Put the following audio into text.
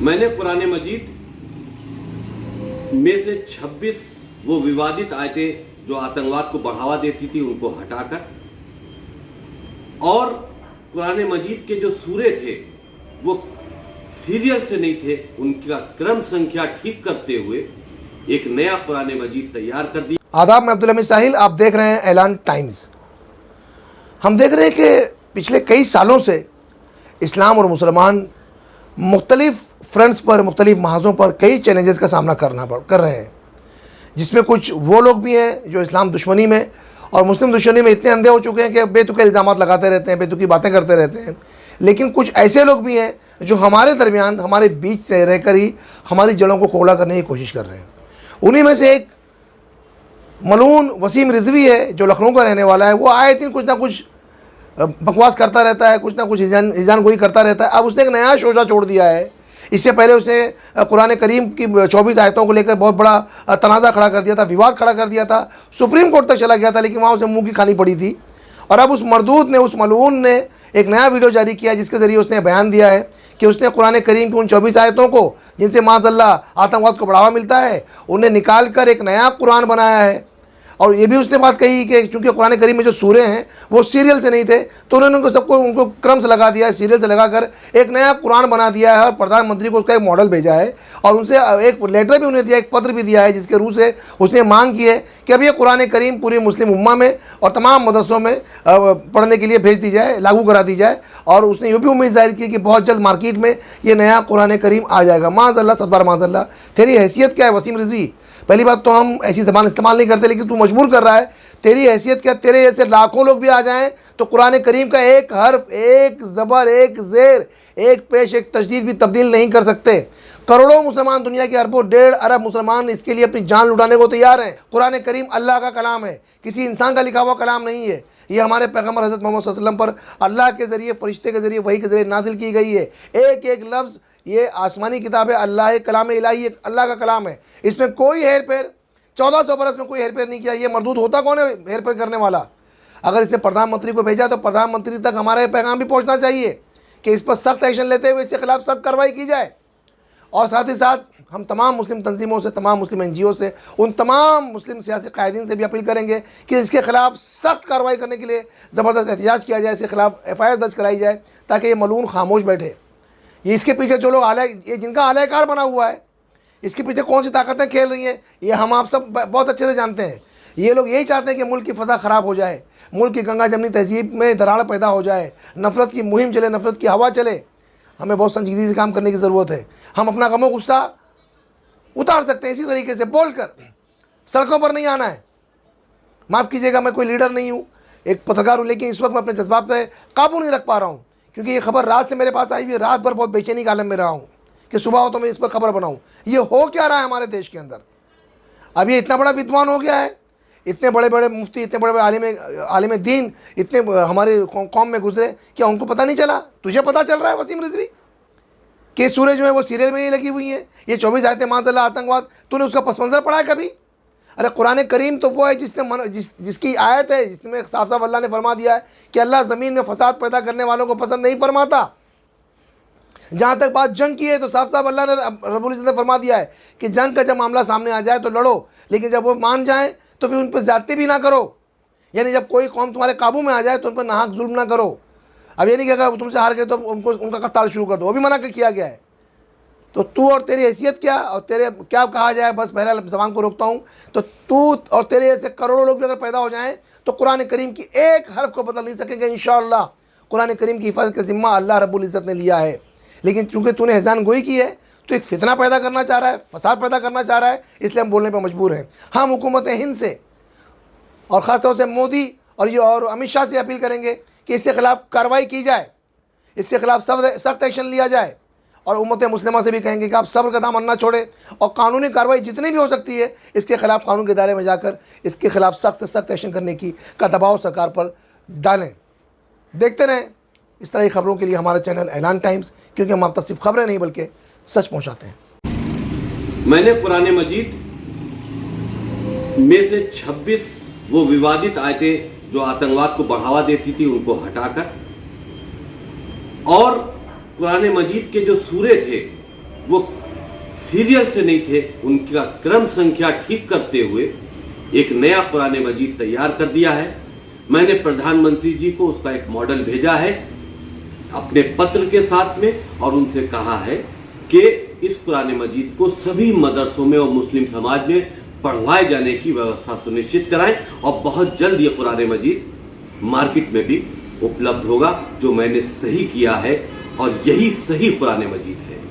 मैंने कुरान मजीद में से 26 वो विवादित आयतें जो आतंकवाद को बढ़ावा देती थी उनको हटाकर और कुरान मजीद के जो सूरे थे वो सीरियल से नहीं थे, उनका क्रम संख्या ठीक करते हुए एक नया कुरान मजीद तैयार कर दिया। आदाब, मैं अब्दुल हमीद साहिल, आप देख रहे हैं ऐलान टाइम्स। हम देख रहे हैं कि पिछले कई सालों से इस्लाम और मुसलमान मुख्तलिफ फ्रंट्स पर, मुख्तलिफ महाजों पर कई चैलेंजेस का सामना कर रहे हैं, जिसमें कुछ वो लोग भी हैं जो इस्लाम दुश्मनी में और मुस्लिम दुश्मनी में इतने अंधे हो चुके हैं कि बेतुके इल्ज़ामात लगाते रहते हैं, बेतुकी बातें करते रहते हैं। लेकिन कुछ ऐसे लोग भी हैं जो हमारे दरमियान, हमारे बीच से रहकर ही हमारी जड़ों को खोखला करने की कोशिश कर रहे हैं। उन्हीं में से एक मलून वसीम रिजवी है जो लखनऊ का रहने वाला है। वो आए दिन कुछ ना कुछ बकवास करता रहता है, कुछ ना कुछ हिजान गोई करता रहता है। अब उसने एक नया शोशा छोड़ दिया है। इससे पहले उसने कुरान करीम की 24 आयतों को लेकर बहुत बड़ा तनाज़ा खड़ा कर दिया था, विवाद खड़ा कर दिया था, सुप्रीम कोर्ट तक चला गया था, लेकिन वहाँ उसे मुँह की खानी पड़ी थी। और अब उस मरदूद ने, उस मलून ने एक नया वीडियो जारी किया जिसके ज़रिए उसने बयान दिया है कि उसने कुरान करीम की उन 24 आयतों को जिनसे माज़अल्लाह आतंकवाद को बढ़ावा मिलता है, उन्हें निकाल कर एक नया कुरान बनाया है। और ये भी उसने बात कही कि चूँकि कुरान करीम में जो सूरे हैं वो सीरियल से नहीं थे, तो उन्होंने उनको क्रम से लगा दिया है, सीरियल से लगाकर एक नया कुरान बना दिया है और प्रधानमंत्री को उसका एक मॉडल भेजा है और उनसे एक लेटर भी उन्हें दिया, एक पत्र भी दिया है जिसके रूह से उसने मांग की है कि अब ये कुरान करीम पूरी मुस्लिम उम्मा में और तमाम मदरसों में पढ़ने के लिए भेज दी जाए, लागू करा दी जाए। और उसने ये भी उम्मीद जाहिर की कि बहुत जल्द मार्केट में ये नया कुरान करीम आ जाएगा। माज़अल्लाह, सदबार माज़अल्लाह। तेरी हैसियत क्या है वसीम रिजवी? पहली बात तो हम ऐसी ज़बान इस्तेमाल नहीं करते, लेकिन तू मजबूर कर रहा है। तेरी हैसियत क्या? तेरे जैसे लाखों लोग भी आ जाएं तो कुरान करीम का एक हर्फ, एक ज़बर, एक ज़ेर, एक पेश, एक तशदीद भी तब्दील नहीं कर सकते। करोड़ों मुसलमान, दुनिया के अरबों 1.5 अरब मुसलमान इसके लिए अपनी जान लुटाने को तैयार हैं। कुरान करीम अल्लाह का कलाम है, किसी इंसान का लिखा हुआ कलाम नहीं है। ये हमारे पैगम्बर हज़रत मोहम्मद सल्लल्लाहु अलैहि वसल्लम पर अल्लाह के ज़रिए, फ़रिश्ते के ज़रिए, वही के ज़रिए नाजिल की गई है। एक एक लफ्ज़ ये आसमानी किताब है, अल्लाह कलाम इलाही, अल्लाह का कलाम है। इसमें कोई हेर फेर, 1400 बरस में कोई हेर फेर नहीं किया। ये मरदूद होता कौन है हेर फेर करने वाला? अगर इसने प्रधानमंत्री को भेजा तो प्रधानमंत्री तक हमारा ये पैगाम भी पहुंचना चाहिए कि इस पर सख्त एक्शन लेते हुए इसके खिलाफ सख्त कार्रवाई की जाए। और साथ ही साथ हम तमाम मुस्लिम तंजीमों से, तमाम मुस्लिम NGO से, उन तमाम मुस्लिम सियासी कायदीन से भी अपील करेंगे कि इसके खिलाफ सख्त कार्रवाई करने के लिए ज़बरदस्त एहतजाज किया जाए, इसके खिलाफ FIR दर्ज कराई जाए ताकि ये मलून खामोश बैठे। ये इसके पीछे जो लोग ये जिनका आलाकार बना हुआ है, इसके पीछे कौन सी ताकतें खेल रही हैं, ये हम आप सब बहुत अच्छे से जानते हैं। ये लोग यही चाहते हैं कि मुल्क की फ़ज़ा ख़राब हो जाए, मुल्क की गंगा जमनी तहजीब में दरार पैदा हो जाए, नफ़रत की मुहिम चले, नफ़रत की हवा चले। हमें बहुत संजीदगी से काम करने की ज़रूरत है। हम अपना गमो गुस्सा उतार सकते हैं इसी तरीके से बोल कर, सड़कों पर नहीं आना है। माफ़ कीजिएगा, मैं कोई लीडर नहीं हूँ, एक पत्रकार हूँ, लेकिन इस वक्त मैं अपने जज्बात पर काबू नहीं रख पा रहा हूँ, क्योंकि ये खबर रात से मेरे पास आई हुई है। रात भर बहुत बेचैनी के आलम में रहा हूँ कि सुबह हो तो मैं इस पर खबर बनाऊँ। ये हो क्या रहा है हमारे देश के अंदर? अब ये इतना बड़ा विद्वान हो गया है, इतने बड़े बड़े मुफ्ती, इतने बड़े बड़े आलिम दीन इतने हमारे कौम में गुजरे, क्या उनको पता नहीं चला? तुझे पता चल रहा है वसीम रिजवी कि सूरज जो है वो सीरियल में ही लगी हुई हैं? ये 24 आयतें माज़अल्लाह आतंकवाद, तूने उसका पस मंज़र पढ़ा है कभी? अरे कुरान करीम तो वो है जिसकी आयत है जिसमें साफ साफ अल्लाह ने फरमा दिया है कि अल्लाह ज़मीन में फसाद पैदा करने वालों को पसंद नहीं फरमाता। जहाँ तक बात जंग की है तो साफ साफ अल्लाह ने, रब्बुल इज़्ज़त ने फरमा दिया है कि जंग का जब मामला सामने आ जाए तो लड़ो, लेकिन जब वो मान जाएं तो फिर उन पर ज़्यादती भी ना करो। यानी जब कोई कौम तुम्हारे काबू में आ जाए तो उन पर नाहक जुल्म ना करो। अब ये नहीं कि अगर तुमसे हार गए तो उनका कत्ल शुरू कर दो, वो भी मना किया गया है। तो तू और तेरी हैसियत क्या, और तेरे क्या कहा जाए, बस बहरहाल ज़बान को रोकता हूँ। तो तू और तेरे ऐसे करोड़ों लोग भी अगर पैदा हो जाएँ तो कुरान करीम की एक हर्फ को बदल नहीं सकेंगे इंशाअल्लाह। कुरान करीम की हिफाजत का ज़िम्मा अल्लाह रब्बुल इज़्ज़त ने लिया है। लेकिन चूँकि तूने एहसान गोई की है, तो एक फितना पैदा करना चाह रहा है, फसाद पैदा करना चाह रहा है, इसलिए हम बोलने पर मजबूर हैं। हम हुकूमत हिंद से और ख़ासतौर से मोदी और अमित शाह से अपील करेंगे कि इसके खिलाफ कार्रवाई की जाए, इसके खिलाफ सख्त एक्शन लिया जाए। और उम्मत मुस्लिमा से भी कहेंगे कि आप सब्र का दामन ना छोड़ें और कानूनी कार्रवाई जितनी भी हो सकती है इसके खिलाफ कानून के दायरे में जाकर इसके खिलाफ सख्त से सख्त एक्शन करने का दबाव सरकार पर डालें। देखते रहें इस तरह की खबरों के लिए हमारा चैनल ऐलान टाइम्स, क्योंकि हम आप तक सिर्फ खबरें नहीं बल्कि सच पहुँचाते हैं। मैंने कुरान मजीद में से 26 वो विवादित आयतें जो आतंकवाद को बढ़ावा देती थी उनको हटाकर और कुरान मजीद के जो सूरे थे वो सीरियल से नहीं थे, उनका क्रम संख्या ठीक करते हुए एक नया कुरान मजीद तैयार कर दिया है। मैंने प्रधानमंत्री जी को उसका एक मॉडल भेजा है अपने पत्र के साथ में, और उनसे कहा है कि इस कुरान मजीद को सभी मदरसों में और मुस्लिम समाज में पढ़वाए जाने की व्यवस्था सुनिश्चित कराएं, और बहुत जल्द ये कुरान मजीद मार्केट में भी उपलब्ध होगा, जो मैंने सही किया है और यही सही कुरान मजीद है।